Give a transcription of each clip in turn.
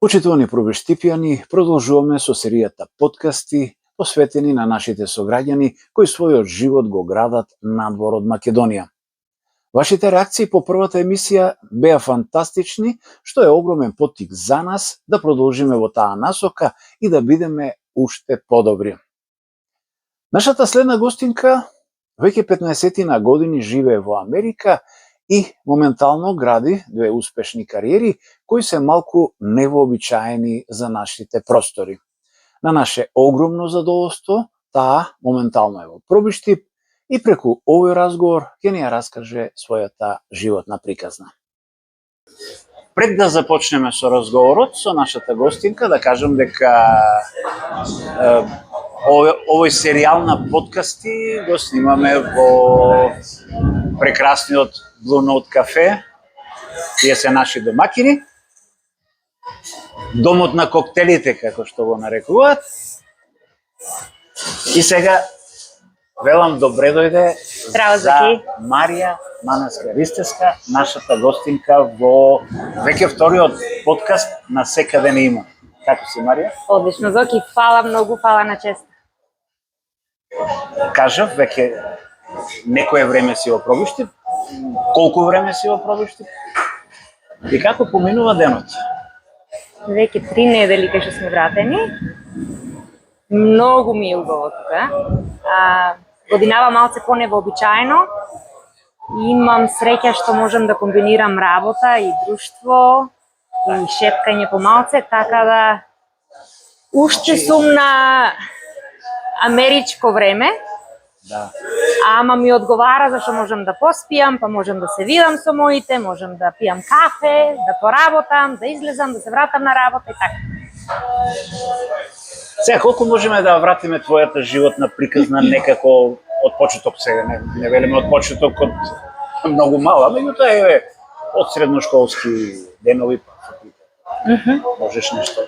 Почитувани пробештипјани, продолжуваме со серијата подкасти посветени на нашите сограѓани кои својот живот го градат надвор од Македонија. Вашите реакции по првата емисија беа фантастични, што е огромен поттик за нас да продолжиме во таа насока и да бидеме уште подобри. Нашата следна гостинка веќе 15 години живее во Америка и моментално гради две успешни кариери кои се малку невообичаени за нашите простори. На наше огромно задоволство, таа моментално е во Пробиштип и преку овој разговор ќе ни ја раскаже својата животна приказна. Пред да започнеме со разговорот со нашата гостинка, да кажам дека овој серијал на подкасти го снимаме во прекрасниот Blue Note кафе. Тие се наши домакини. Домот на коктелите, како што го нарекуваат. И сега велам добре дојде за Марија Манаска-Ристевска, нашата гостинка во веќе вториот подкаст На секаде не има. Како си, Марија? Одлично, Зоки, фала многу, фала на чест. Кажав, веќе некое време си во Пробиштип. Колку време си во Пробиштип? И како поминува денот? Веќе 3 недели кај што сме вратени. Многу ми е убаво тука. Годинава малце поневообичаено. Имам среќа што можам да комбинирам работа и друштво и шепкање по малце, така да уште сум на америчко време. Да. Ама ми одговара зашто можам да поспијам, па можам да се видам со моите, можам да пијам кафе, да поработам, да излезам, да се вратам на работа и така. Сега, колку можеме да вратиме твојата животна приказна некако од почеток сега, не велиме од почеток од многу мала, меѓутоа е од средношколски денови па факултет. Можеш нешто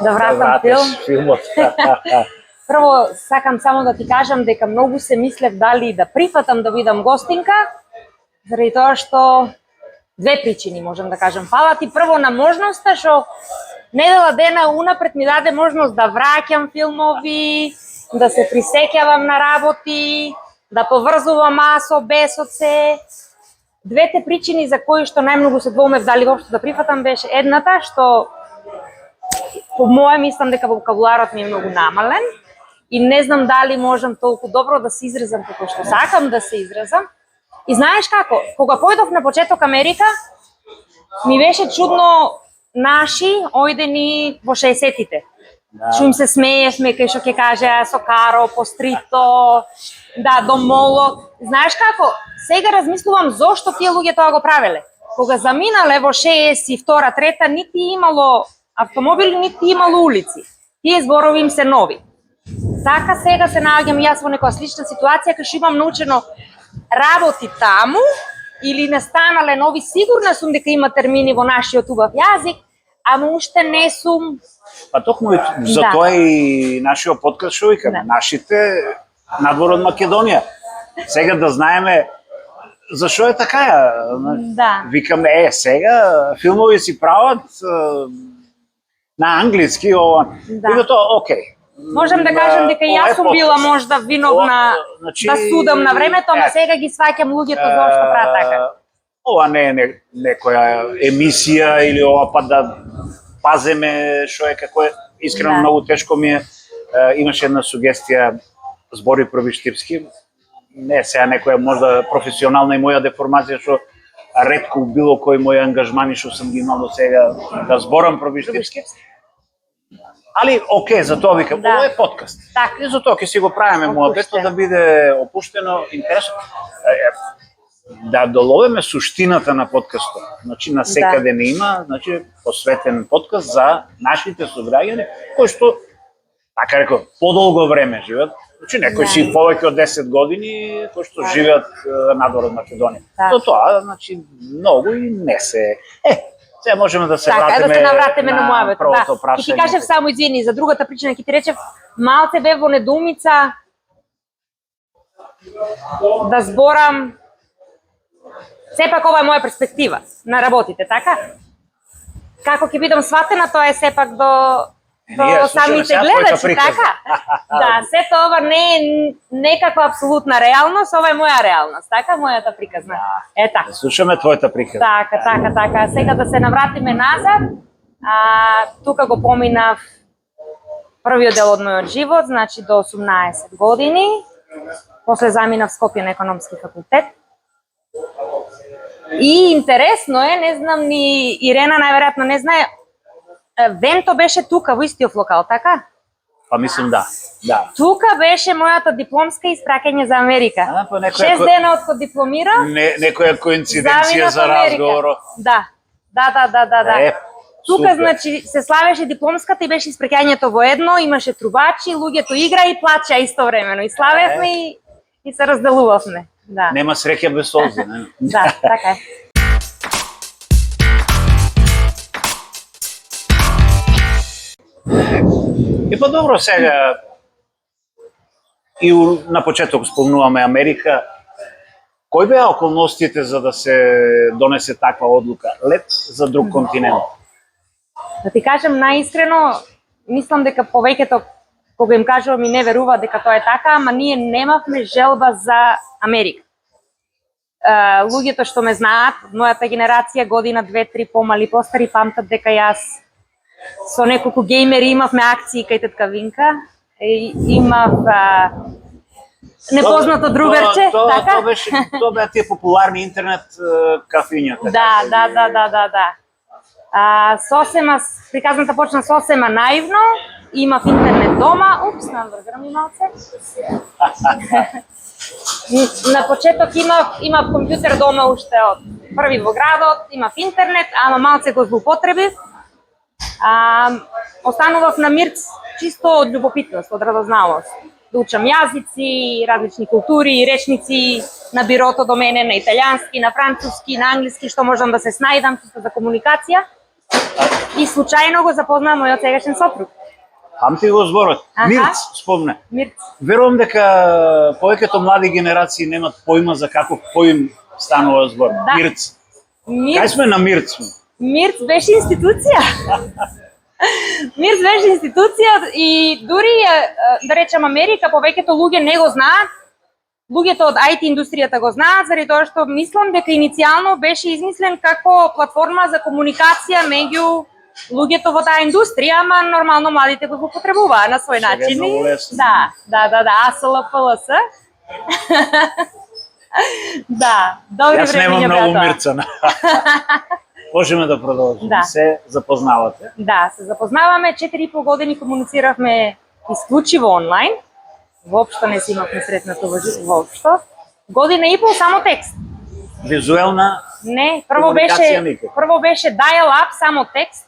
да вратам филмот. Прво, сакам само да ти кажам дека многу се мислев дали да прифатам да бидам гостинка, заради тоа што две причини можам да кажам. Фала ти прво на можноста што недела дена унапред ми даде можност да враќам филмови, да се присеќавам на работи, да поврзувам со бесот се. Двете причини за кои што најмногу се двоумев дали воопшто да прифатам беше едната што по моје мислам дека вокабуларот ми е многу намален и не знам дали можам толку добро да се изразам како што сакам да се изразам. И знаеш како, кога појдов на почеток Америка, ми беше чудно наши ојдени во 60-тите. Што им се смеевме кај што ќе кажеа со каро, по стрито, да, до молот. Знаеш како, сега размислувам зошто тие луѓе тоа го правеле. Кога заминале во 62-3, нити имало автомобили, нити имало улици. Тие зборови им се нови. Така сега се наоѓам јас во некоја слична ситуација кај што имам научено работи таму или настанале нови, сигурна сум дека има термини во нашиот убав јазик, ама уште не сум. Па токму за тоа и нашиот подкаст што викаме, нашите надвор од Македонија. Сега да знаеме зашо е така. Да. Викаме сега филмови си прават на англиски ова. Да. И тоа окей. Можам да кажам дека и јас сум била можда виновна да судам на времето, ама сега ги сваќам луѓето зошто прават така. Ова не е некоја емисија или ова па да паземе што е како е. Искрено многу тешко ми е. Имаше една сугестија збори пробиштипски. Не сега некоја можда професионална и моја деформација што ретко било кој мој ангажмани што сум ги имал до сега да зборам пробиштипски. Али окей, за тоа викам, ова е подкаст. Так. И за тоа ќе си го правиме муабетот да биде опуштено, интересно. Да доловиме суштината на подкастот. Значи на секаде не има, значи посветен подкаст за нашите сограѓани кои што така реков подолго време живеат. Значи некои си повеќе од 10 години кои што живеат надвор од Македонија. За тоа значи многу и не се сега можеме да се вратиме, да се навратиме на муабетот. Првото прашање. И ти кажев само извини за другата причина, ќе ти речев малце бев во недоумица да зборам. Сепак ова е моја перспектива на работите, така? како ќе бидам сватена, тоа е сепак до Ние слушаме самите сега гледачи, твојата приказна. така? Да, сето ова не е некаква апсолутна реалност, ова е моја реалност, така? Мојата приказна. Е така. Слушаме твојата приказна. Така. Сега да се навратиме назад. Тука го поминав првиот дел од мојот живот, значи до 18 години. После заминав Скопје на економски факултет. И интересно е, не знам ни Ирена најверојатно не знае, Венто беше тука во истиот локал, така? Па мислам да. Тука беше мојата дипломска испраќање за Америка. 6 дена од кога дипломирав. Некоја коинциденција за разговор. Да. Тука, значи, се славеше дипломската и беше испраќањето во едно, имаше трубачи, луѓето игра и плача истовремено. И славевме и се разделувавме. Да. Нема среќа без солзи, не? Да, така е. И па добро сега, и на почеток спомнуваме Америка, кои беа околностите за да се донесе таква одлука? Лет за друг континент? Да ти кажам најискрено, мислам дека повеќето кога им кажувам и не верува дека тоа е така, ама ние немавме желба за Америка. Луѓето што ме знаат, мојата генерација година, 2-3 помали, постари памтат дека јас со неколку геймери имавме акции кај тетка Винка, имав непознато другарче, така? Тоа беа тие популарни интернет кафињата. Да. Сосема, приказната почна сосема наивно, имав интернет дома, наврграм и малце. На почеток имав компјутер дома уште од први во градот, имав интернет, ама малце го злоупотребив. Останував на Мирц чисто од љубопитност, од разузнавост. Да учам јазици, различни култури, речници на бирото до мене, на италијански, на француски, на англиски, што можам да се снајдам чисто за комуникација. И случајно го запознаа мојот сегашен сопруг. Памти го зборот. Мирц, спомне. Мирц. Верувам дека повеќето млади генерации немат појма за каков поим станува збор. Да. Мирц. Кај сме на Мирц? Мирц беше институција. Мирц беше институција и дури, да речем, Америка, повеќето луѓе не го знаат. Луѓето од IT индустријата го знаат, заради тоа што мислам дека иницијално беше измислен како платформа за комуникација меѓу луѓето во таа индустрија, ама нормално младите го употребуваа на свој начин. Да, АСЛ-ПЛС. Да, добри времиња. Јас немам многу Мирцана. Можеме да продолжиме. Да. Се запознавате? Да, се запознаваме. 4,5 години комунициравме исклучиво онлайн. Воопшто не си имавме сретнато воопшто. Година и пол само текст. Визуелна? Не, прво беше dial-up, само текст.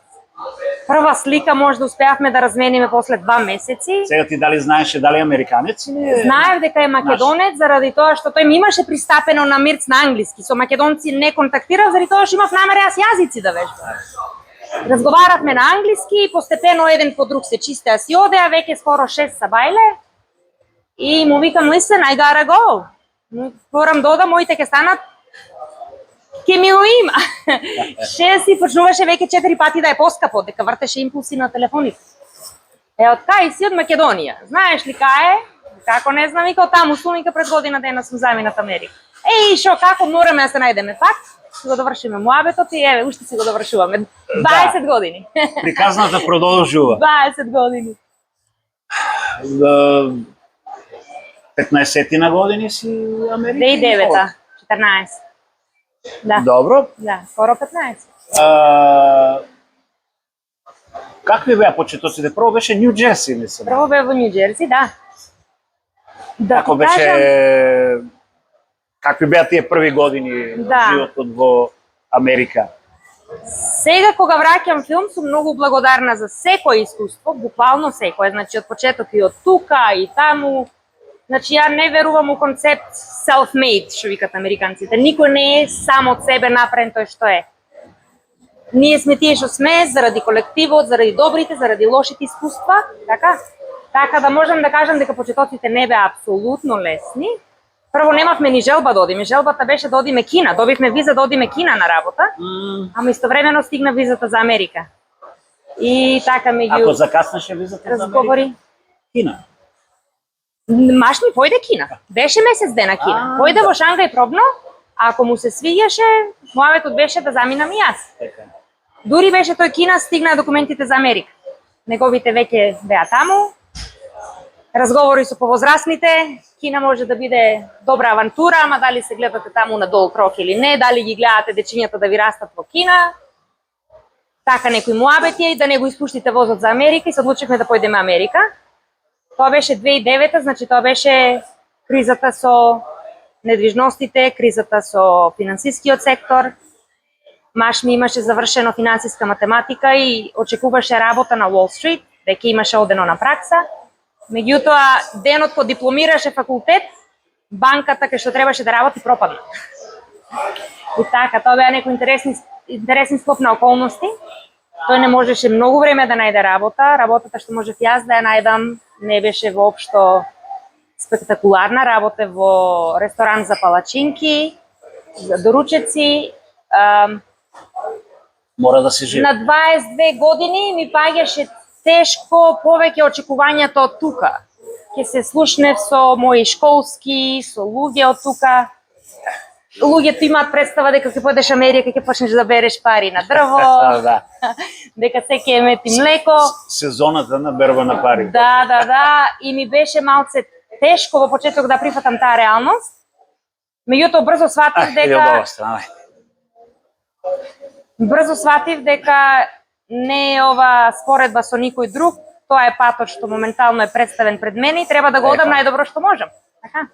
Прва слика може да успеавме да размениме после 2 месеци. Сега ти дали знаеше дали американец или Знаев дека е македонец заради тоа што тој ми имаше пристапено на Мирц на англиски. Со македонци не контактирав заради тоа што имав намера јас јазици да вежбам. Разговаравме на англиски и постепено еден по друг се чистеа си одеа, веќе скоро 6 са бајле. И му викам, listen, I gotta go. Морам да одам, моите ќе станат ке ми го има. 6 си почнуваше веќе 4 пати да е поскапо, дека вртеше импулси на телефоните. Од кај си? Од Македонија. Знаеш ли кај е? Како не знам, вика од таму сум, вика пред година дена сум заминат Америка. Шо, како мораме да се најдеме пак? Си го довршиме муабетот и еве, уште си го довршуваме. 20 години. Приказната продолжува. 20 години. 15 години си Америка? 2009-та, 14. Да. Добро. Да, скоро 15. Какви беа почетоците? Прво беше Нью Джерси, мислам. Прво бе во Нью Джерси, да. Како беше... Какви беа тие први години животот во Америка? Сега кога враќам филм сум многу благодарна за секое искуство, буквално секое, значи од почеток и од тука и таму. Значи ја не верувам у концепт self-made, што викат американците. Никој не е сам од себе направен тој што е. Ние сме тие што сме заради колективот, заради добрите, заради лошите искуства, така? Така да можам да кажам дека почетоците не беа апсолутно лесни, Прво немавме ни желба да одиме. Желбата беше да одиме Кина. Добивме виза да одиме Кина на работа, ама истовремено стигна визата за Америка. И така меѓу Ако закаснеше визата за Америка? разговори. Кина. Маш ми појде Кина. Беше месец дена Кина. Појде во Шангај пробно, а ако му се свиѓаше, муаветот беше да заминам и јас. Така. Дури беше тој Кина, стигна документите за Америка. Неговите веќе беа таму. Разговори со повозрасните. Кина може да биде добра авантура, ама дали се гледате таму на долг рок или не, дали ги гледате дечињата да ви растат во Кина. Така некои муабети и да не го испуштите возот за Америка и се одлучивме да појдеме Америка. Тоа беше 2009, значи тоа беше кризата со недвижностите, кризата со финансискиот сектор. Маш ми имаше завршено финансиска математика и очекуваше работа на Уол Стрит, веќе имаше одено на пракса. Меѓутоа, денот кога дипломираше факултет, банката кај што требаше да работи пропадна. И така, тоа беа некои интересни склоп на околности. Тој не можеше многу време да најде работа. Работата што можев јас да ја најдам не беше воопшто спектакуларна. Работе во ресторан за палачинки, за доручеци. Мора да се живе. На 22 години ми паѓаше тешко повеќе очекувањето од тука. Ке се слушнев со мои школски, со луѓе од тука. Луѓето имаат представа дека ќе појдеш Америка, ќе почнеш да береш пари на дрво, Да. дека се ќе мети млеко. Сезоната на берба на пари. Да. И ми беше малце тешко во почеток да прифатам таа реалност. Меѓутоа брзо сватив дека не е ова споредба со никој друг, тоа е патот што моментално е представен пред мене и треба да го одам најдобро што можам. Така?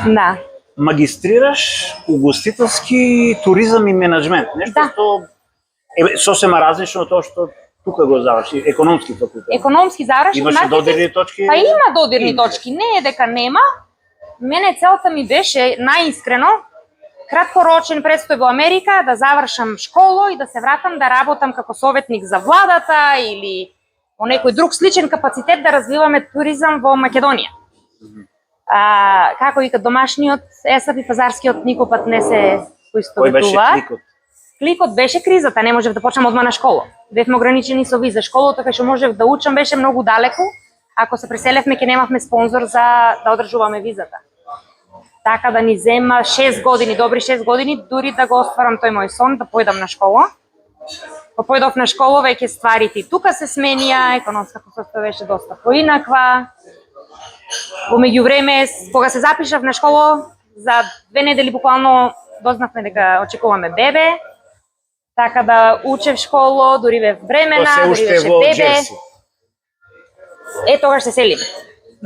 Да. Магистрираш угостителски туризам и менеджмент. Нешто што е сосема различно од тоа што тука го заврши, економски факултет. Економски завршив. Имаше додирни точки? Па има додирни точки, не е дека нема. Мене целта ми беше најискрено краткорочен престој во Америка, да завршам школо и да се вратам да работам како советник за владата или во некој друг сличен капацитет да развиваме туризам во Македонија. Како вика домашниот ЕСАП и пазарскиот никопат не се поистоветуваат. Кој беше кликот? Кликот беше кризата, не можев да почнам одма на школа. Бевме ограничени со виза. Школото кај што можев да учам беше многу далеку. Ако се преселевме ќе немавме спонзор за да одржуваме визата. Така да ни зема 6 години, добри 6 години, дури да го остварам тој мој сон, да појдам на школа. Кога појдов на школа, веќе стварите и тука се сменија, економската состојба беше доста поинаква. Во меѓувреме, кога се запишав на школа, за 2 недели буквално дознавме дека очекуваме бебе. Така да учев школо, дури бев бремена, дури беше бебе. Тогаш се селиме.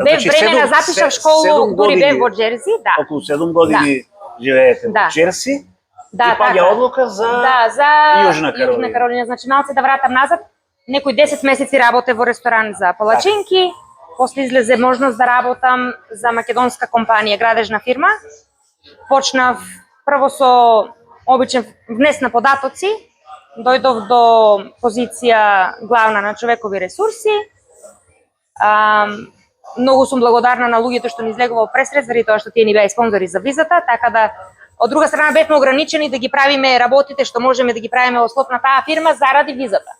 Бев бремена, запишав школу, дури бев во Джерси, да. Околу 7 години живеете во Джерси. Да, и паѓа одлука за Јужна Каролина. Јужна Каролина, значи малце да вратам назад. Некои 10 месеци работев во ресторан за палачинки, после излезе можност да работам за македонска компанија, градежна фирма. Почнав прво со обичен внес на податоци, дојдов до позиција главна на човекови ресурси. Многу сум благодарна на луѓето што ни излегува пресред, заради тоа што тие ни беа спонзори за визата, така да од друга страна бевме ограничени да ги правиме работите што можеме да ги правиме во склоп на таа фирма заради визата.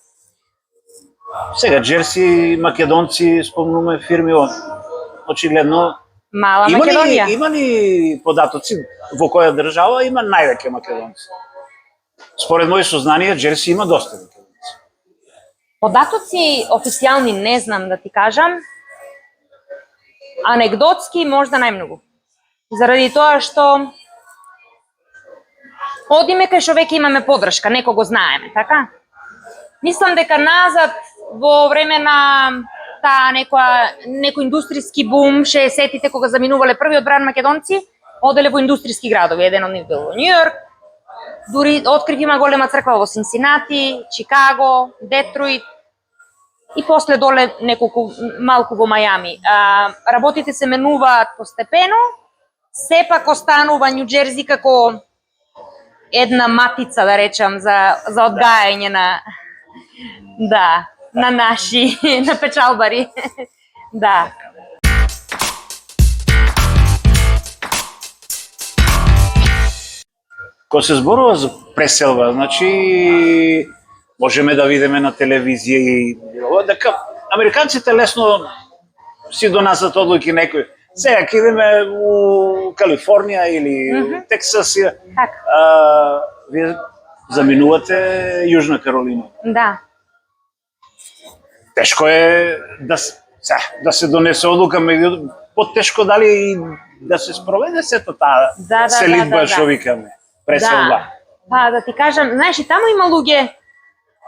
Сега Джерси, македонци, спомнуваме фирми, очигледно Мала Македонија. Има ли податоци во која држава има највеќе македонци? Според мои сознанија, Джерси има доста македонци. Податоци официјални не знам да ти кажам. Анегдотски можда најмногу. Заради тоа што одиме кај што веќе имаме подршка, некого го знаеме, така? Мислам дека назад во време на некој индустријски бум, 60-тите кога заминувале првиот бран македонци, оделе во индустријски градови, еден од нив бил во Њујорк, дури открив има голема црква во Синсинати, Чикаго, Детройт и после доле неколку малку во Мајами. Работите се менуваат постепено, сепак останува Њу Џерси како една матица, да речам, за одгајање на наши, на печалбари. Да. Кога се зборува за преселба, значи можеме да видиме на телевизија и дека американците лесно си донасат одлуки некои. Сега ќе идеме у Калифорнија или Тексас. Така. Вие заминувате Јужна Каролина. Да. Тешко е да се донесе одлука, меѓу потешко дали и да се спроведе сето таа селидба, што викаме, преселба. Па да ти кажам, знаеш, и таму има луѓе,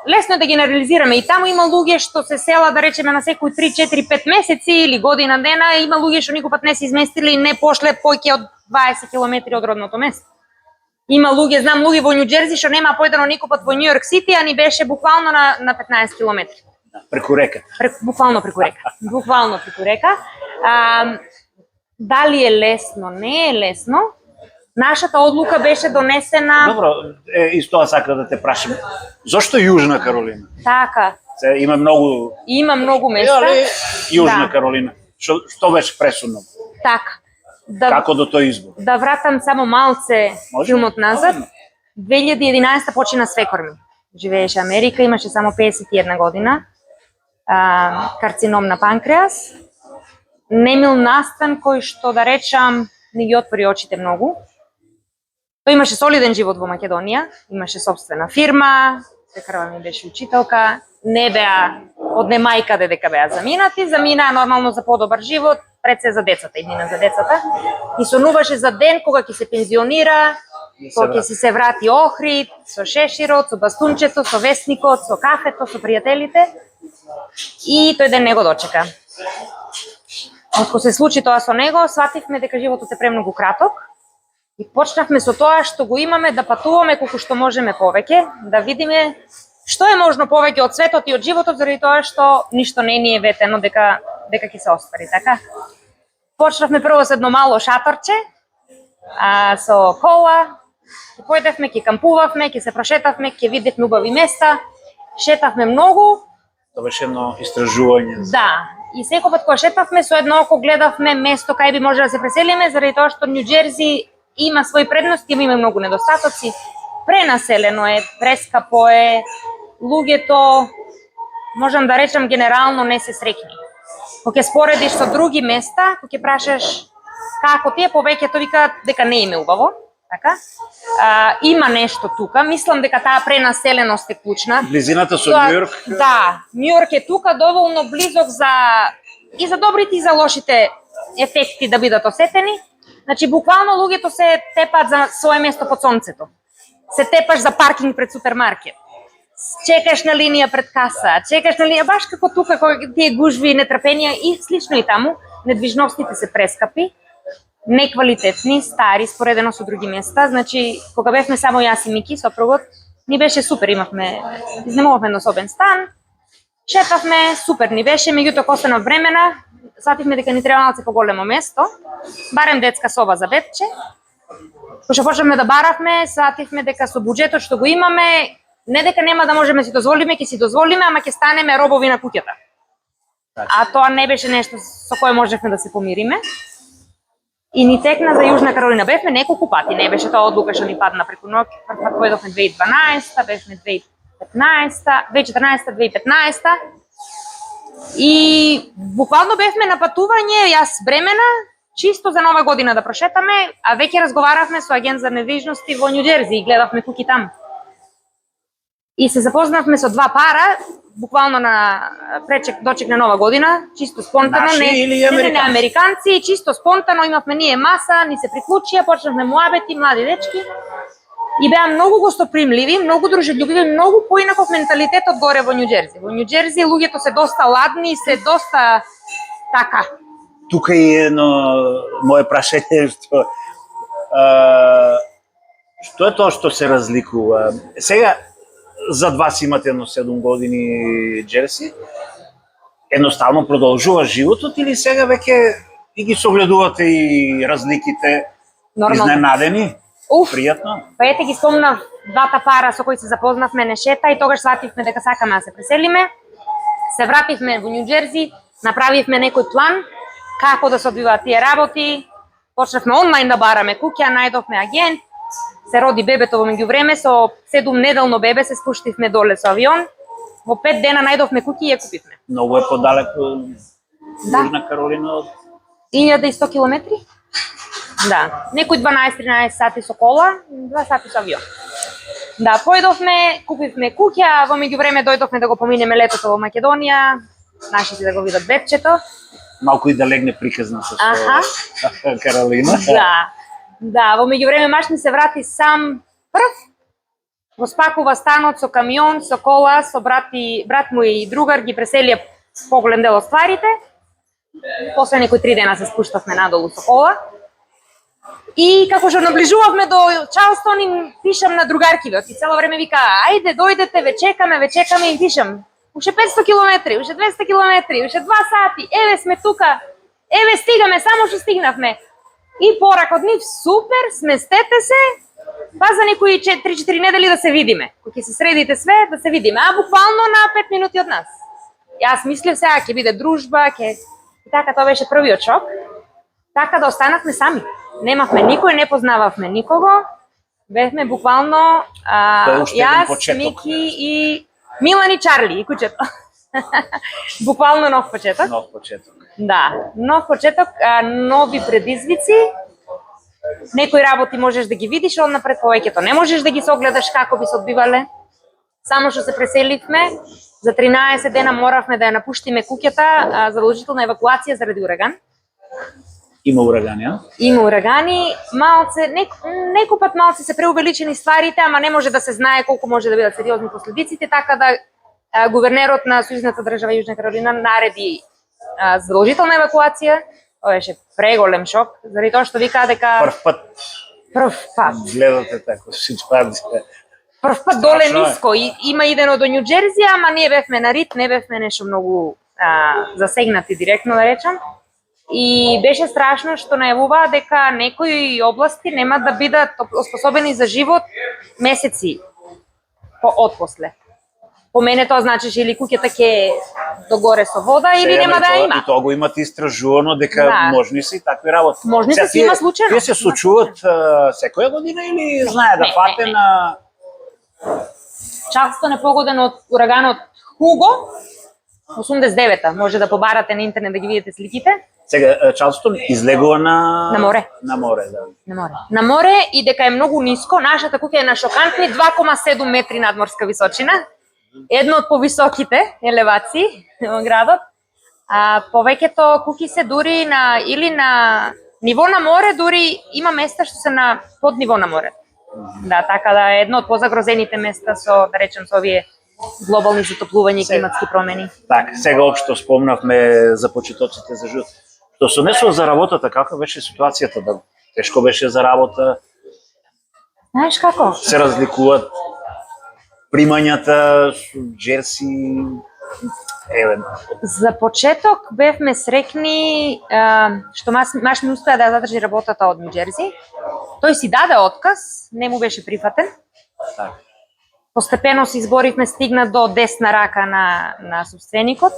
лесно е да генерализираме, и таму има луѓе што се села, да речеме, на секои 3, 4, 5 месеци или година дена, има луѓе што никогаш не се изместили и не пошле поќе од 20 километри од родното место. Има луѓе, знам луѓе во Њу Џерси што нема појдено никогаш во Њу Јорк Сити, а ни беше буквално на 15 километри. Преку река. Буквално преку река. Буквално преку река. Дали е лесно? Не е лесно. Нашата одлука беше донесена... Добро, исто сакам да те прашам. Зошто Јужна Каролина? Така. Има многу... Има многу места. Јужна Каролина. Што беше пресудно? Така. Како до тој избор? Да вратам само малце филмот назад. 2011 почина свекор ми. Живееше Америка, имаше само 51 година. Карцином на панкреас. Немил настан кој што, да речам, не ги отвори очите многу. Тој имаше солиден живот во Македонија, имаше собствена фирма, свекрва ми беше учителка, не беа од немајка дека беа заминаа нормално за подобар живот, пред се за децата, и мина за децата. И сонуваше за ден кога ќе се пензионира, кога ќе си се врати Охрид, со шеширот, со бастунчето, со весникот, со кафето, со пријателите. И тој ден не го дочека. Откако се случи тоа со него, свативме дека животот е премногу краток и почнавме со тоа што го имаме да патуваме колку што можеме повеќе, да видиме што е можно повеќе од светот и од животот, заради тоа што ништо не ни е ветено дека ќе се оствари, така? Почнавме прво со едно мало шаторче, со кола, ќе појдевме, ќе кампувавме, ќе се прошетавме, ќе видевме убави места, шетавме многу. Тоа беше едно истражување. Да. И секој пат кога шетавме, со едно око гледавме место кај би може да се преселиме, заради тоа што Њу Џерси има своји предности, има многу недостатоци. Пренаселено е, прескапо е, луѓето, можам да речам, генерално не се среќни. Кога ќе споредиш со други места, кога ќе прашаш како ти е, повеќето викаат дека не им е убаво, така? Има нешто тука, мислам дека таа пренаселеност е клучна. Близината со Њу Јорк? Да, Њу Јорк е тука доволно близок и за добрите и за лошите ефекти да бидат осетени. Значи, буквално луѓето се тепаат за свое место под сонцето. Се тепаш за паркинг пред супермаркет. Чекаш на линија пред каса, чекаш на линија, баш како тука, кога тие гужви и нетрпенија и слично и таму, недвижностите се прескапи, неквалитетни, стари, споредено со други места. Значи, кога бевме само јас и Мики, сопругот, ни беше супер, изнемувавме еднособен стан, шетавме, супер ни беше, меѓутоа кога останав времена, свативме дека ни треба малце поголемо место, барем детска соба за бебче. Кога почнавме да баравме, свативме дека со буџетот што го имаме, не дека нема да можеме си дозволиме, ќе си дозволиме, ама ќе станеме робови на куќата. А тоа не беше нешто со кое можевме да се помириме. И ни текна за Јужна Каролина. Бевме неколку пати, не беше тоа одлука што ни падна преку ноќ. Прв пат појдовме 2012, бевме 2015, 2014, 2015. И буквално бевме на патување, јас бремена, чисто за нова година да прошетаме, а веќе разговаравме со агент за недвижности во Њу Џерси и гледавме куќи таму. И се запознавме со два пара, буквално на дочек на нова година, чисто спонтано, не американци, чисто спонтано имавме ние маса, ни се приклучија, почнавме муабети, млади дечки. И беа многу гостопримливи, многу дружелюбиви, многу поинаков менталитет од горе во Њу Џерси. Во Њу Џерси луѓето се доста ладни, се доста така. Тука е едно мое прашање што е тоа што се разликува? Сега зад вас имате едно 7 години Џерси. Едноставно продолжува животот или сега веќе и ги согледувате и разликите? Изненадени? Пријатно? Па ете ги спомнав двата пара со кои се запознавме нешета и тогаш свативме дека сакаме да се преселиме. Се вративме во Њу Џерси, направивме некој план како да се одвиваат тие работи. Почнавме онлайн да бараме куќа, најдовме агент. се роди бебето во меѓувреме, со 7-неделно бебе се спуштивме доле со авион. Во 5 дена најдовме куќи и ја купивме. Многу е подалеку Да. Јужна Каролина од 1100 километри. Да, некои 12-13 сати со кола, 2 сати со авион. Да, појдовме, купивме куќа, во меѓувреме дојдовме да го поминеме летото во Македонија, нашите да го видат бебчето. малку и да легне приказна со Аха. Каролина. Да, да, во меѓувреме маш ми се врати сам прв. Го спакува станот со камион, со кола, со брат му и другар ги преселија поголем дел од стварите. После некои 3 дена се спуштавме надолу со кола. И како што наближувавме до Чарлстон, им пишам на другаркиве, и цело време вика, ајде, дојдете, ве чекаме, им пишам. Уште 500 километри, уште 200 километри, уште 2 сати, еве сме тука, еве стигаме, само што стигнавме. И поракот нив, супер, сместете се, па за некои 3-4 недели да се видиме. Кога ќе се средите све, да се видиме, а буквално на 5 минути од нас. Јас мислев сега ќе биде дружба, И така тоа беше првиот шок. Така да останавме сами. Немавме никој, не познававме никого. Бевме буквално јас, Мики и Милан и Чарли и куќето. Буквално нов почеток. Нов почеток. Да, нов почеток, нови предизвици. Некои работи можеш да ги видиш однапред, повеќето не можеш да ги согледаш како би се одбивале. Само што се преселивме, за 13 дена моравме да ја напуштиме куќата, задолжителна евакуација заради ураган. Има урагани, а? Има урагани, малце, некој пат малце се преувеличени стварите, ама не може да се знае колку може да бидат сериозни последиците, така да гувернерот на Сојузната држава Јужна Каролина нареди задолжителна евакуација. Тоа беше преголем шок, заради тоа што вика дека прв пат гледате тако ситуација. Прв пат доле ниско, има идено до Њу Џерзи, ама ние бевме на рит, не бевме нешто многу засегнати директно да речам. И беше страшно што најавуваа дека некои области нема да бидат оспособени за живот месеци отпосле. По мене тоа значеше или куќата ќе догоре со вода или нема да има. И тоа го имате истражувано дека можни се и такви работи. Можни се има случајно. Тие се случуваат секоја година или знае да фате на Чарлстон е погоден од ураганот Хуго, 89-та. Може да побарате на интернет да ги видите сликите. Сега Чарлстон излегува на море. На море, да. На море. На море и дека е многу ниско, нашата куќа е на шокантни 2,7 метри надморска височина. Едно од повисоките елевации во градот. Повеќето куќи се дури на ниво на море, дури има места што се на под ниво на море. Да, така да е едно од позагрозените места со, да речем, со овие глобални затоплувања и климатски промени. Така, сега општо спомнавме за почетоците за живот. Што се однесува за работата, каква беше ситуацијата? Да, тешко беше за работа? Знаеш како? Се разликуваат примањата, Џерси, За почеток бевме срекни што маш ми успеа да задржи работата од Њу Џерси. Тој си даде отказ, не му беше прифатен. Так. Постепено се изборивме, стигна до десна рака на собственикот.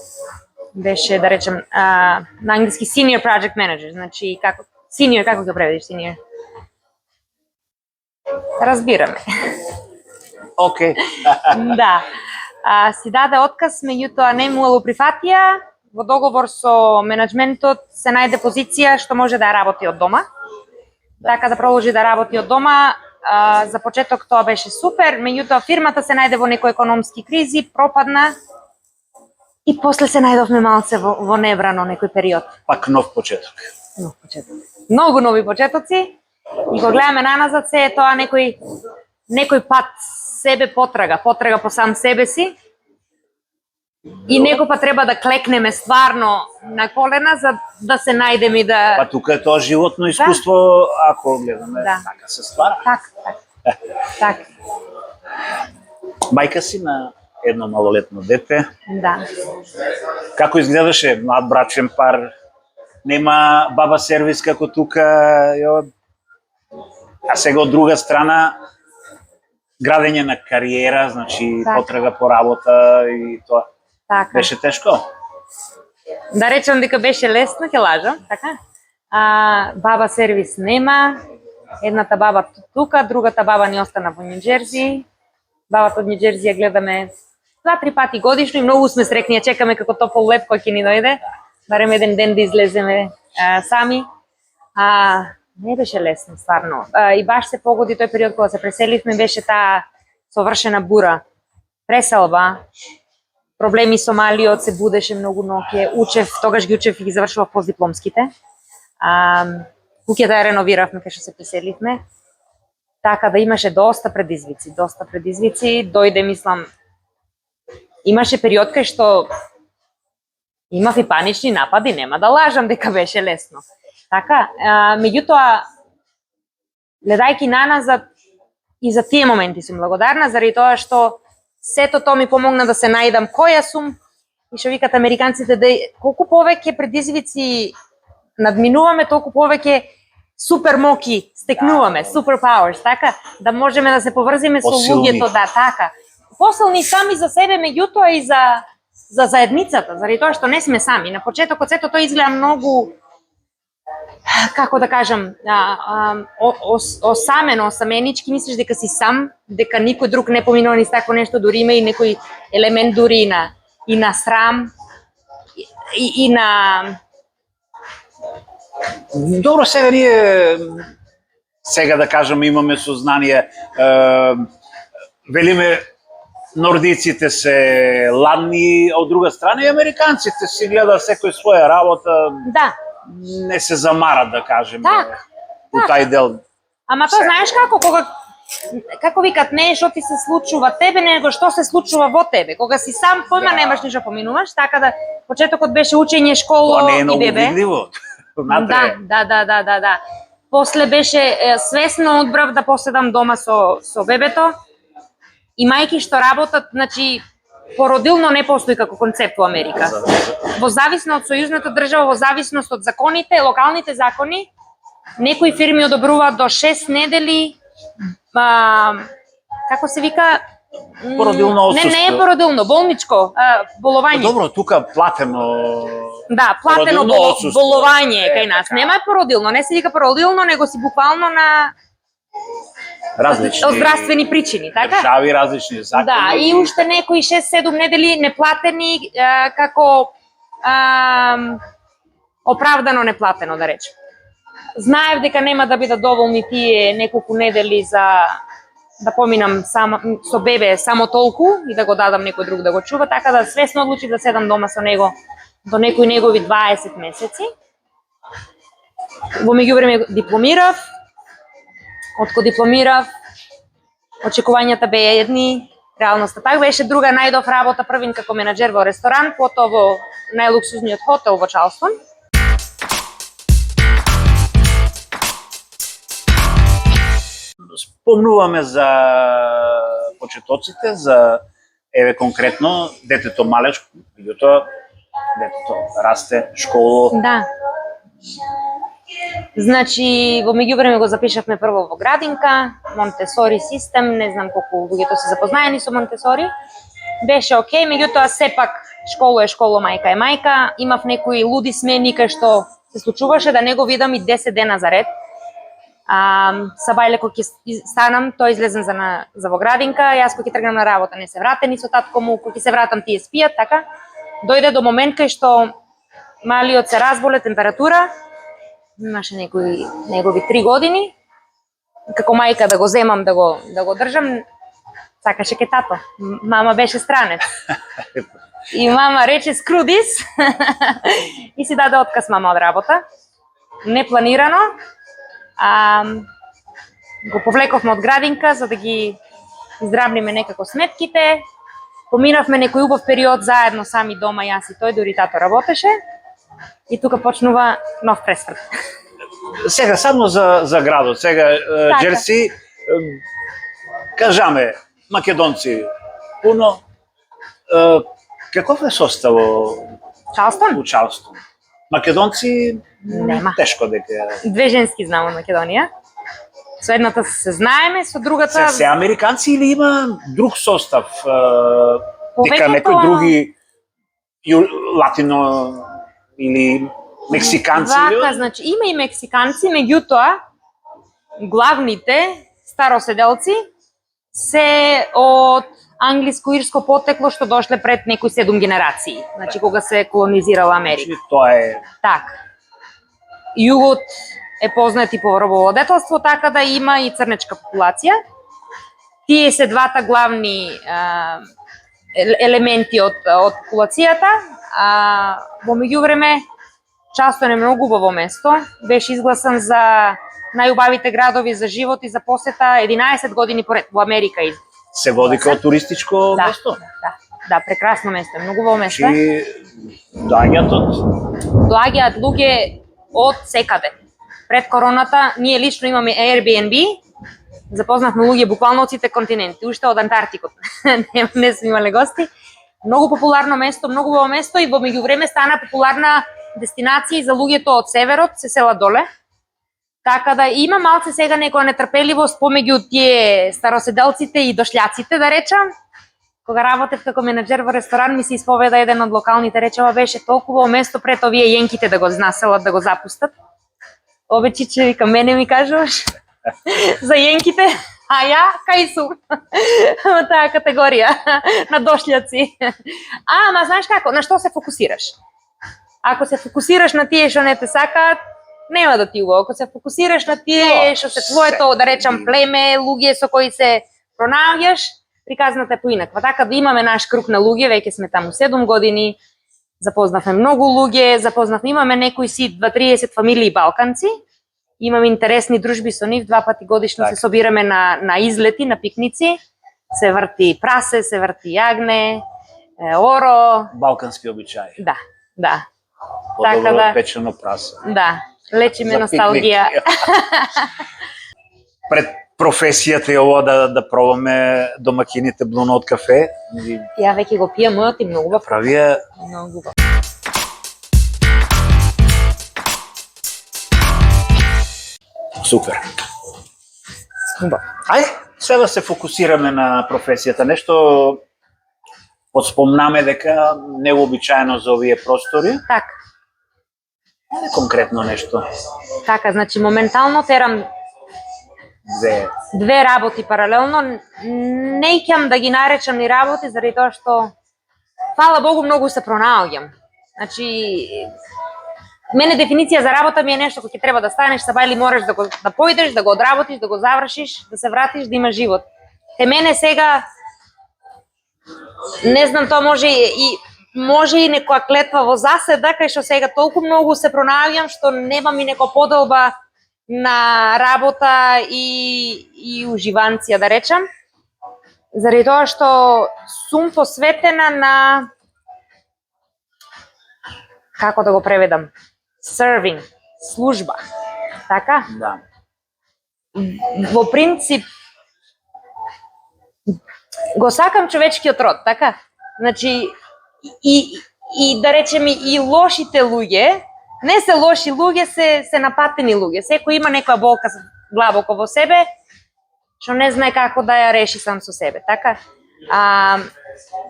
Беше, да речем, на англиски senior project manager, значи како ќе преведиш senior? Разбираме. Окей. Да. Си даде отказ, меѓутоа не му прифатија. Во договор со менаџментот се најде позиција што може да ја работи од дома. Така да продолжи да работи од дома. За почеток тоа беше супер, меѓутоа фирмата се најде во некои економски кризи, пропадна и после се најдовме малце во небрано некој период. Пак нов почеток. Нов почеток. Многу нови почетоци и го гледаме наназад, се е тоа некој пат себе потрага по сам себе си и некој пат треба да клекнеме стварно на колена за да се најдеме и да... Па тука е тоа животно искуство, ако гледаме, така се ствара. Так. Мајка си на едно малолетно дете. Да. Како изгледаше млад брачен пар? Нема баба сервис како тука, а сега од друга страна градење на кариера, значи потрага по работа и тоа. Така. Беше тешко? Да речем дека беше лесно, ќе лажам, така? Баба сервис нема, Едната баба тука, другата баба ни остана во Њу Џерси. Бабата од Њу Џерси ја гледаме 2-3 пати годишно и многу сме среќни, ја чекаме како топол леп кој ќе ни дојде. Барем еден ден да излеземе сами. Не беше лесно, стварно. И баш се погоди тој период кога се преселивме, беше таа совршена бура. Преселба, проблеми со малиот, се будеше многу ноќе, учев, тогаш ги учев и ги завршував постдипломските. Куќата ја реновиравме кај што се преселивме. Така да имаше доста предизвици. Дојде, мислам, имаше период кај што имав и панични напади, нема да лажам дека беше лесно. Така, меѓутоа, гледајќи наназад, и за тие моменти сум благодарна, заради тоа што сето тоа ми помогна да се најдам која сум, и што викат американците, да колку повеќе предизвици надминуваме, толку повеќе супер моки стекнуваме, супер powers, така, да можеме да се поврзиме со луѓето, да, така. Посилни сами за себе, меѓутоа и за заедницата, заради тоа што не сме сами. На почетокот сето тоа изгледа многу, како да кажам, осамено, осаменички, мислиш дека си сам, дека никој друг не поминува низ такво нешто, дури има и некој елемент дури и на срам, и на... Добро, сега да кажем, имаме сознание, велиме нордиците се ладни, од друга страна и американците си гледа секој своја работа. Да. Не се замарат, да кажем, у тај дел. Ама тоа знаеш како викат, не е што ти се случува тебе, него што се случува во тебе. Кога си сам, појма немаш ништо поминуваш, така да почетокот беше учење, школа и бебе. Тоа не е многу видливо. Да. После беше свесно одбрав да поседам дома со бебето. Имајќи што работат, значи, породилно не постои како концепт во Америка. Во зависност од сојузната држава, во зависност од законите, локалните закони, некои фирми одобруваат до 6 недели, како се вика? Породилно отсуство. Не е породилно, болничко, боловање. Добро, тука платено... Да, платено боловање кај нас. Нема е породилно, не се вика породилно, него си буквално на... Различни... Од здравствени причини, така? Држави, различни закони. Да, и уште некои 6-7 недели неплатени, како оправдано неплатено, да речем. Знаев дека нема да бидат доволни тие неколку недели за да поминам со бебе само толку и да го дадам некој друг да го чува, така да свесно одлучив да седам дома со него до некои негови 20 месеци. Во меѓувреме дипломирав. Откако дипломирав, очекувањата беа едни, реалноста пак беше друга. Најдов работа првин како менаџер во ресторан, потоа во најлуксузниот хотел во Чарлстон. Спомнуваме за почетоците, за еве конкретно детето малечко, меѓутоа детето расте, школа. Да. Значи, во меѓувреме го запишавме прво во градинка, Монтесори систем, не знам колку луѓето се запознаени со Монтесори. Беше окей, меѓутоа сепак школа е школа, мајка е мајка. Имав некои луди смени кај што се случуваше да не го видам и 10 дена за ред. Сабајле кога ќе станам, тој излезен за во градинка, јас кога ќе тргнам на работа не се вратени со татко му, кога ќе се вратам тие спијат, така. Дојде до момент кај што малиот се разболе, температура, имаше негови 3 години, како мајка да го земам, да го држам, сакаше ке тато. Мама беше странец. И мама рече screw this и си даде отказ мама од работа. Непланирано. Го повлековме од градинка за да ги издрабниме некако сметките. Поминавме некој убав период заедно сами дома, јас и тој, дури тато работеше. И тука почнува нов пресврт. Сега, само за градот, сега Џерси, кажаме, македонци, пуно, каков е составо Чарлстон? у Чарлстон? Македонци, нема. Тешко дека... 2 женски знам од Македонија. Со едната се знаеме, со другата... Се американци или има друг состав? Дека некои други латино или мексиканци? Вака, значи има и мексиканци, меѓутоа главните староседелци се од англиско-ирско потекло што дошле пред некои 7 генерации, значи кога се колонизирала Америка. Значи, тоа е Така. Југот е познат и по рабовладетелство, така да има и црнечка популација. Тие се двата главни елементи од популацијата. Во меѓувреме, Чарлстон е многу убаво место. Беше изгласан за најубавите градови за живот и за посета 11 години поред во Америка. се води како туристичко место. Да, прекрасно место, многу убаво место. Чи Доаѓаат луѓе од секаде. Пред короната ние лично имаме Airbnb. Запознавме луѓе буквално од сите континенти, уште од Антарктикот. не сме имале гости. Многу популарно место, многу убаво место и во меѓувреме стана популарна дестинација за луѓето од северот, се села доле. Така да има малце сега некоја нетрпеливост помеѓу тие староседелците и дошљаците, да речам. Кога работев како менаџер во ресторан, ми се исповеда еден од локалните, речева беше толкова место пред овие јенките да го населат, да го запустат. Ове чиче, вика, мене ми кажуваш за јенките, а ја кај сум во таа категорија на дошљаци. Ама знаеш како, на што се фокусираш? Ако се фокусираш на тие што не те сакаат, нема да ти убаво. Ако се фокусираш на тие што се твоето, да речам, племе, луѓе со кои се пронаоѓаш, приказната е поинаква. Така да имаме наш круг на луѓе, веќе сме таму 7 години, запознавме многу луѓе, имаме некои си 20-30 фамилии балканци, имаме интересни дружби со нив, 2 пати годишно се собираме на излети, на пикници, се врти прасе, се врти јагне, оро. Балкански обичаи. Да. Подобро печено прасе. Да, лечиме носталгија. Пред професијата е ова да пробаме домакините блуно од кафе. Ја веќе го пијам, мојот и многу убав. Правија Многу убав. Супер. Ајде, сега да се фокусираме на професијата. Нешто подспомнаме дека невообичаено за овие простори. Така. Конкретно нешто. Така, значи моментално терам две работи паралелно. Не икам да ги наречам ни работи, заради тоа што, фала Богу, многу се пронаоѓам. Значи, мене дефиниција за работа ми е нешто кој ќе треба да станеш саба или мораш да поидеш, да го одработиш, да го завршиш, да се вратиш, да имаш живот. Те мене сега, не знам, тоа може и некоја клетва во заседа, кај што сега толку многу се пронаоѓам што немам и некоја поделба на работа и уживанција, да речам. Заради тоа што сум посветена на, како да го преведам, serving, служба. Така? Да. Во принцип, го сакам човечкиот род, така? Значи, и да речем и лошите луѓе, не се лоши луѓе, се напатени луѓе. Секој има некоја болка глабоко во себе, што не знае како да ја реши сам со себе, така?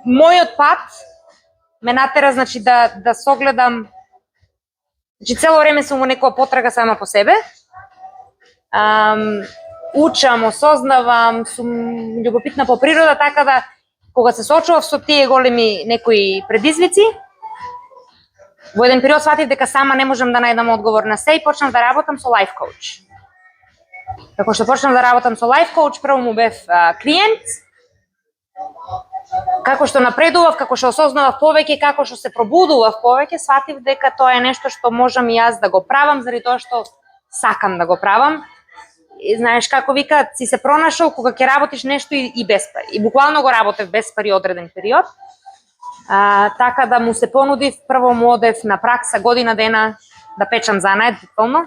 Мојот пат ме натера, значи, да согледам, значи, цело време сум во некоја потрага сама по себе. Учам, осознавам, сум љубопитна по природа, така да кога се соочував со тие големи некои предизвици, во еден период сватив дека сама не можам да најдам одговор на се и почнав да работам со лайф коуч. Како што почнав да работам со лайф коуч, прво му бев клиент. Како што напредував, како што осознавав повеќе, како што се пробудував повеќе, сватив дека тоа е нешто што можам и јас да го правам, заради тоа што сакам да го правам. И знаеш како викаат, си се пронашол кога ќе работиш нешто и без пари. И буквално го работев без пари одреден период. Така да му се понудив, прво му одев на пракса година дена да печам занает, буквално.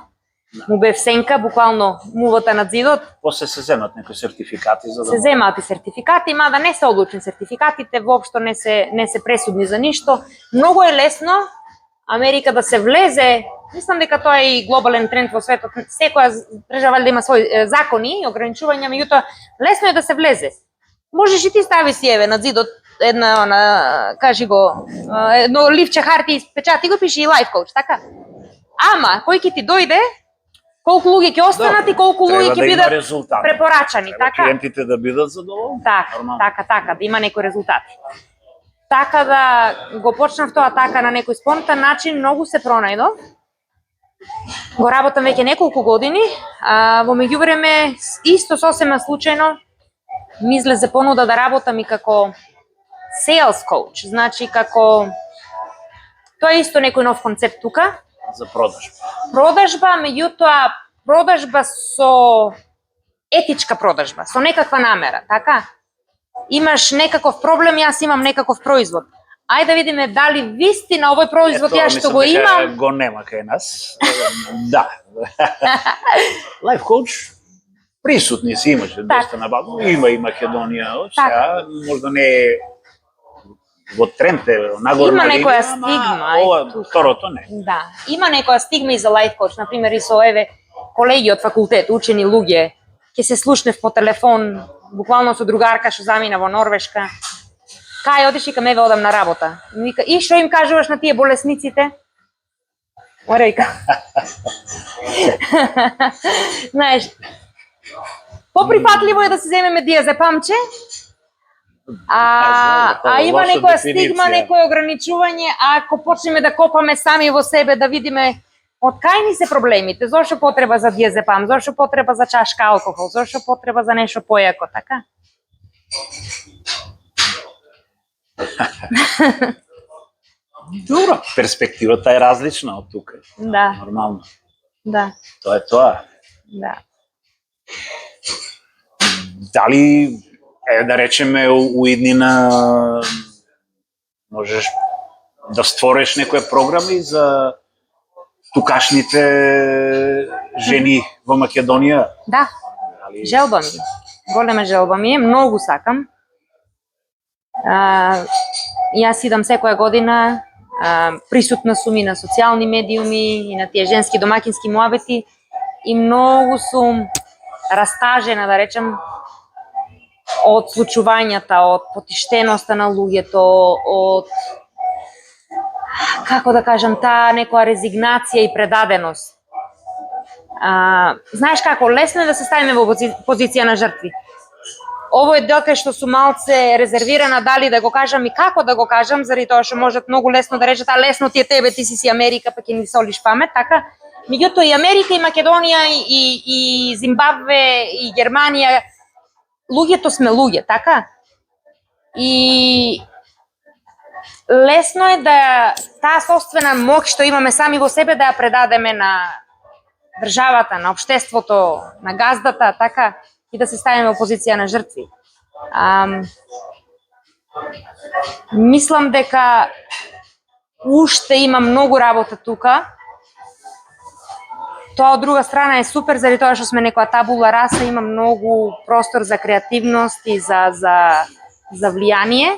Му бев сенка, буквално мувата над зидот. После се земат некои сертификати за да... Се земаат и сертификати, мада не се одлучни сертификатите, воопшто не се пресудни за ништо. Многу е лесно Америка да се влезе. Мислам дека тоа е и глобален тренд во светот. Секоја држава да има своји закони и ограничувања, меѓутоа лесно е да се влезе. Можеш и ти стави си еве на зидот кажи го, едно ливче харти, испечати го, пиши и лайф коуч, така? Ама, кој ќе ти дојде, колку луѓе ќе останат и колку луѓе ќе бидат резултат. препорачани, Треба така? клиентите да бидат задоволни. Така, да има некои резултати. Така да го почнав тоа така на некој спонтан начин, многу се пронајдов. Го работам веќе неколку години, во меѓувреме исто сосема случајно ми излезе понуда да работам и како sales coach, значи како тоа е исто некој нов концепт тука. За продажба. Продажба, меѓутоа продажба со етичка продажба, со некаква намера, така? Имаш некаков проблем, јас имам некаков производ. Ајде да видиме дали вистина овој производ јас што го имам. Го нема кај нас. Да. Life coach присутни си имаше доста набавно. Има и Македонија, сега можда не е во тренте, нагорна има некоја линија, стигма. Ова второто не. Да, има некоја стигма и за life coach, например и со колеги од факултет, учени луѓе. Ќе се слушнев по телефон, буквално со другарка што замина во Норвешка. Кај одиш и кај еве одам на работа. Ми вика, и што им кажуваш на тие болесниците? Орека. Знаеш, поприфатливо е да се земеме диазепамче, има некоја стигма, некој ограничување, ако почнеме да копаме сами во себе, да видиме од кај ни се проблемите, зошто потреба за диазепам, зошто потреба за чашка алкохол, зошто потреба за нешто појако, така? Добро, перспективата е различна од тука. Да. Нормално. Да. Тоа е тоа. Да. Дали, да речеме, у иднина можеш да створиш некои програми за тукашните жени во Македонија? Да. Желба ми. Голема желба ми е, многу сакам. Јас идам секоја година, присутна сум и на социјални медиуми и на тие женски домакински муабети и многу сум растажена, да речем, од случувањата, од потиштеноста на луѓето, од, како да кажам, таа некоја резигнација и предаденост. Знаеш како, лесно е да се ставиме во позиција на жртви. Ово е дел кај што сум малце резервирана дали да го кажам и како да го кажам, заради тоа што можат многу лесно да речат, лесно ти е тебе, ти си Америка, па ќе ни солиш памет, така? Меѓутоа и Америка, и Македонија, и Зимбабве, и Германија, луѓето сме луѓе, така? И лесно е да таа собствена моќ што имаме сами во себе да ја предадеме на државата, на општеството, на газдата, така? И да се ставиме во позиција на жртви. Мислам дека уште има многу работа тука. Тоа од друга страна е супер, заради тоа што сме некоја табула раса, има многу простор за креативност и за влијание.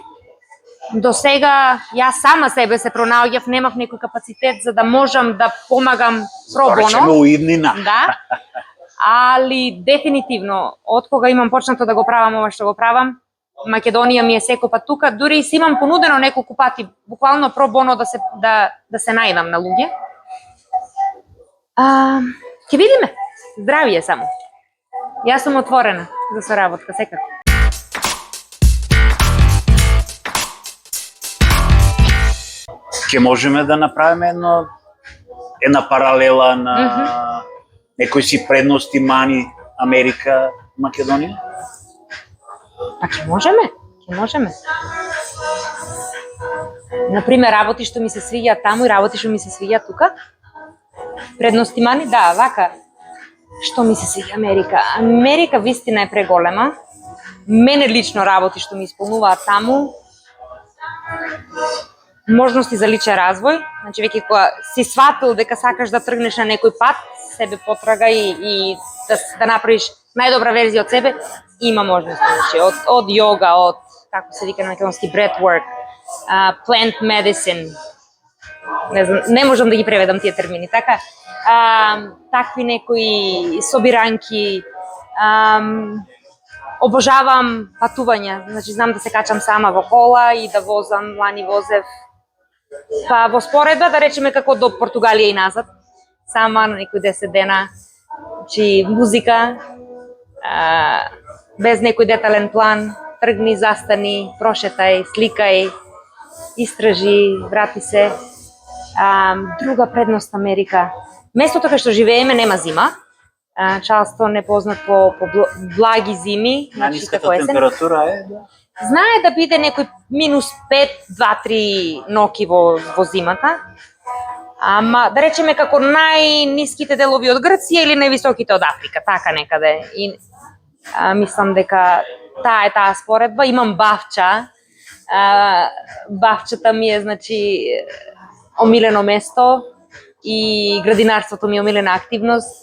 До сега јас сама себе се пронаоѓав, немав некој капацитет за да можам да помагам про боно. Речеме у иднина. Да. Али дефинитивно, од кога имам почнато да го правам ова што го правам, Македонија ми е секој пат тука, дури и си имам понудено неколку пати, буквално про боно да се најдам на луѓе. Ќе видиме. Здравие само. Јас сум отворена за соработка секако. Ќе можеме да направиме една паралела на некои си предности, мани, Америка, Македонија? Ќе можеме. Например, работи што ми се свиѓа таму и работи што ми се свиѓа тука. Предности, мани, да, вака. Што ми се свиѓа Америка? Америка вистина е преголема. Мене лично работи што ми исполнуваат таму. Можности за личен развој, значи веќе кога си сватил дека сакаш да тргнеш на некој пат, себе потрага и да направиш најдобра верзија од себе, има можности, значи од йога, од како се вика на македонски breathwork, plant medicine. Не знам, не можам да ги преведам тие термини, така. Такви некои собиранки, обожавам патувања, значи знам да се качам сама во кола и да возам, лани возев па во споредба, да речеме како до Португалија и назад, сама на некои 10 дена. Значи, музика, без некој детален план, тргни, застани, прошетај, сликај, истражи, врати се. Друга предност Америка. Местото кај што живееме нема зима. Чалстон е познат по благи зими. Најниската температура е? Знае да биде некој минус 5, 2-3 ноки во зимата. Ама, да речеме, како најниските делови од Грција или највисоките од Африка, така некаде. И мислам дека таа е таа споредба. Имам бавча. Бавчата ми е, значи, омилено место и градинарството ми е омилена активност.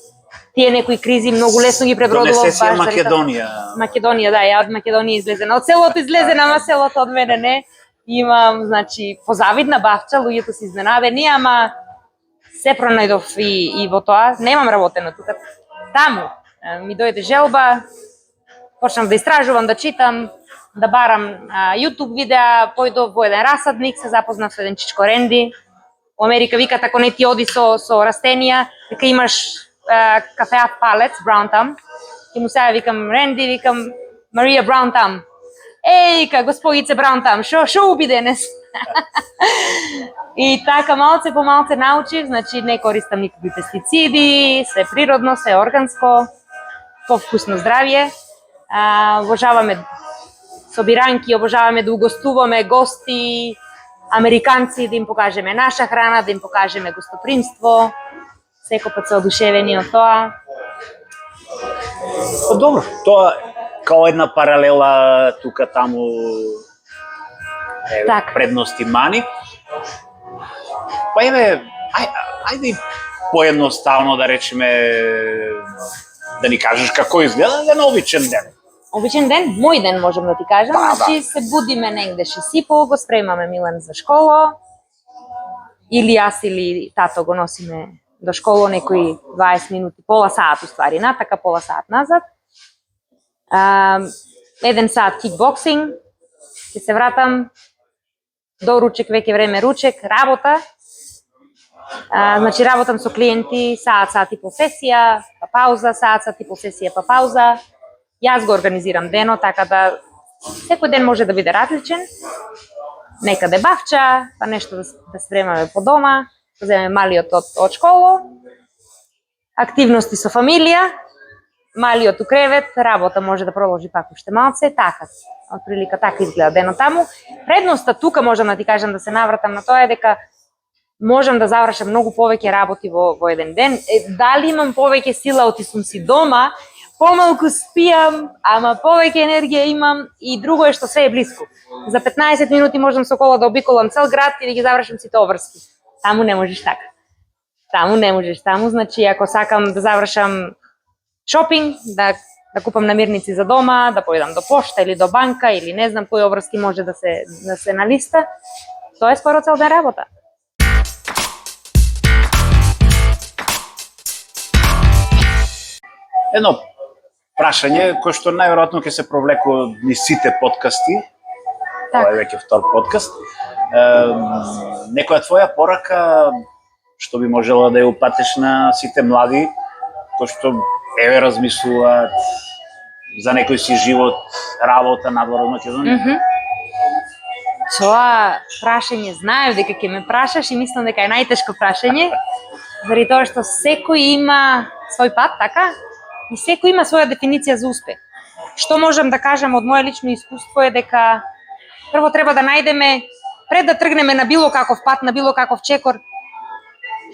Тие некои кризи многу лесно ги пребродував. Донесе си Македонија. Македонија, да, ја од Македонија излезена. Од селото излезена, ама селото од мене не. Имам, значи, позавидна бавча, луѓето се изненадени, ама се пронајдов и во тоа. Немам работено тука. Таму ми дојде желба, почнав да истражувам, да читам, да барам YouTube видеа, појдов во еден расадник, се запознав со еден чичко ренди. Во Америка викат ако не ти оди со растенија, дека имаш кафеат палец, Brown Thumb. Ке му сега викам Ренди, викам Марија Brown Thumb. Ејка, господице Brown Thumb, шо уби денес? И така малце по малце научив, значи не користам никакви пестициди, се природно, се органско, повкусно здравје. Обожаваме собиранки, обожаваме да угостуваме гости, американци, да им покажеме наша храна, да им покажеме гостопримство. Секој пат се одушевени од тоа. Добро, тоа као една паралела тука таму Так. предности мани. Па еве, ајде поедноставно да речеме, да ни кажеш како изгледа еден обичен ден. Обичен ден, мој ден можам да ти кажам, значи се будиме негде 6:30, го спремаме Милан за школа, или јас или тато го носиме до школа некои 20 минути, пола саат уствари, така пола саат назад. 1 саат кикбоксинг, ќе се вратам до ручек, веќе време ручек, работа. Значи работам со клиенти саат и пол сесија, па пауза, саат и пол сесија, па пауза. Јас го организирам денот, така да секој ден може да биде различен. Некаде бавча, па нешто да спремаме по дома, да земеме малиот од школа, активности со фамилија, малиот у кревет, работа може да продолжи пак уште малце, така. Од прилика така изгледа денот таму. Предноста тука можам да ти кажам, да се навратам на тоа е дека можам да завршам многу повеќе работи во еден ден. Дали имам повеќе сила, отисум си дома, помалку спијам, ама повеќе енергија имам и друго е што се е блиску. За 15 минути можам со кола да обиколам цел град и да ги завршам сите обврски. Таму не можеш така. Таму не можеш. Таму, значи, ако сакам да завршам шопинг, да купам намирници за дома, да појдам до пошта или до банка или не знам кои обврски може да се налиста, тоа е скоро цел ден работа. Едно прашање кој што најверојатно ќе се провлекува од сите подкасти. Ова е веќе втор подкаст. Некоја твоја порака што би можела да ја упатиш на сите млади кои што еве размислуваат за некој си живот, работа надвор од Македонија? Тоа прашање знаев дека ќе ме прашаш и мислам дека е најтешко прашање, заради тоа што секој има свој пат, така? И секој има своја дефиниција за успех. Што можам да кажам од моје лично искуство е дека прво треба да најдеме, пред да тргнеме на било каков пат, на било каков чекор,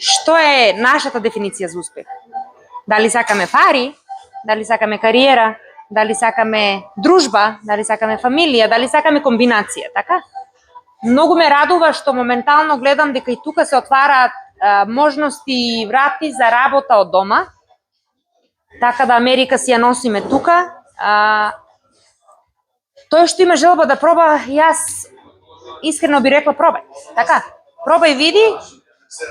што е нашата дефиниција за успех. Дали сакаме пари, дали сакаме кариера, дали сакаме дружба, дали сакаме фамилија, дали сакаме комбинација, така? Многу ме радува што моментално гледам дека и тука се отвараат можности и врати за работа од дома, така да Америка си ја носиме тука. Тој што има желба да проба, јас искрено би рекла пробај. Така, пробај, види,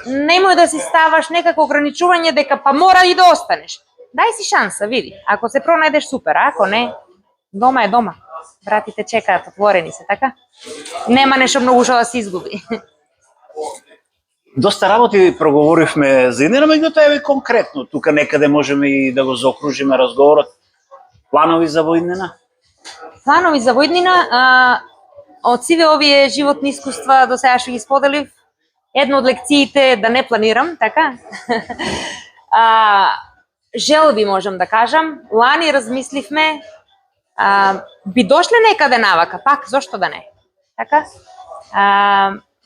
немој да си ставаш некако ограничување дека па мора и да останеш. Дај си шанса, види. Ако се пронајдеш супер, ако не, дома е дома. Вратите чекаат, отворени се, така? Нема нешто многу што да се изгуби. Доста работи проговоривме за иднина, меѓутоа еве конкретно, тука некаде можеме и да го заокружиме разговорот. Планови за во иднина? Планови за во иднина, од сиве овие животни искуства до сега што ги споделив, една од лекциите е да не планирам, така? Желби можам да кажам. Лани размисливме, би дошле некаде навака, пак, зошто да не? Така?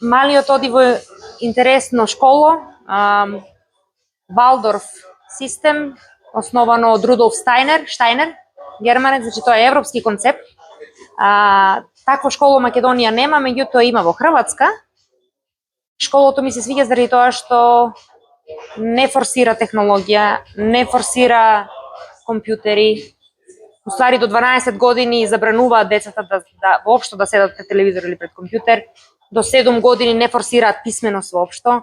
Малиот оди во интересно школо, Валдорф систем, основано од Рудолф Штайнер, германец, значи тоа е европски концепт. Таква школа Македонија нема, меѓутоа има во Хрватска. Школото ми се свиѓа заради тоа што не форсира технологија, не форсира компјутери. Уствари до 12 години забрануваат децата да воопшто да седат пред телевизор или пред компјутер. До 7 години не форсираат писменост воопшто.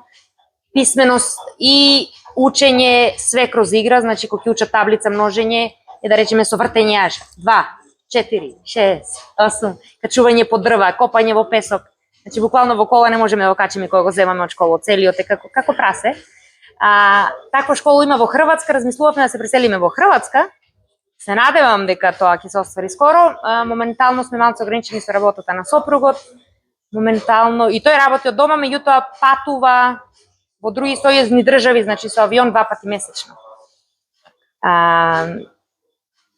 Писменост и учење све кроз игра, значи кога ќе учат таблица множење, е да речеме со вртење јаш. 2, 4, 6, 8, качување по дрва, копање во песок. Значи буквално во кола не можеме да го качиме кога го земаме од школа, целиот е како прасе. Таква школа има во Хрватска, размислувавме да се преселиме во Хрватска. Се надевам дека тоа ќе се оствари скоро. Моментално сме малку ограничени со работата на сопругот. Моментално и тој работи од дома, меѓутоа патува во други сојузни држави, значи со авион 2 пати месечно.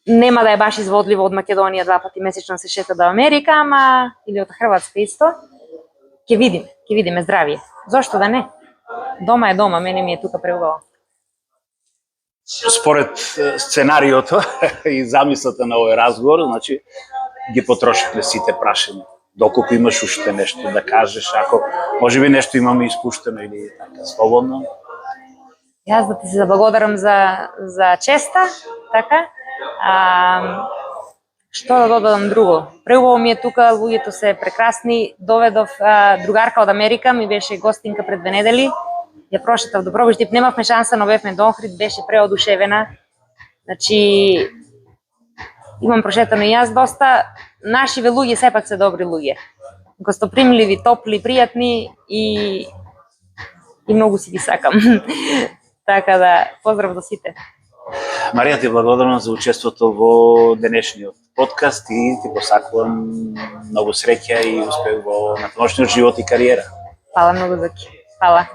Нема да е баш изводливо од Македонија 2 пати месечно се шета до Америка, ама или од Хрватска исто. Ќе видиме здравие. Зошто да не? Дома е дома, мене ми е тука преубаво. Според сценариото и замислата на овој разговор, значи ги потрошивме сите прашања. Доколку имаш уште нешто да кажеш, ако можеби нешто имаме испуштено или така слободно. Јас да ти се заблагодарам за честа, така. Што да додадам друго? Преубаво ми е тука, луѓето се прекрасни. Доведов другарка од Америка, ми беше гостинка пред 2 недели. Ја прошетав до Пробуштип, немавме шанса, но бевме до Охрид, беше преодушевена. Значи, имам прошетано и јас доста. Нашиве луѓе сепак се добри луѓе. Гостопримливи, топли, пријатни и многу си ги сакам. Така да, поздрав до сите. Марија, ти благодарам за учеството во денешниот подкаст и ти посакувам многу среќа и успех во натамошниот живот и кариера. Фала многу, Зоки. Фала.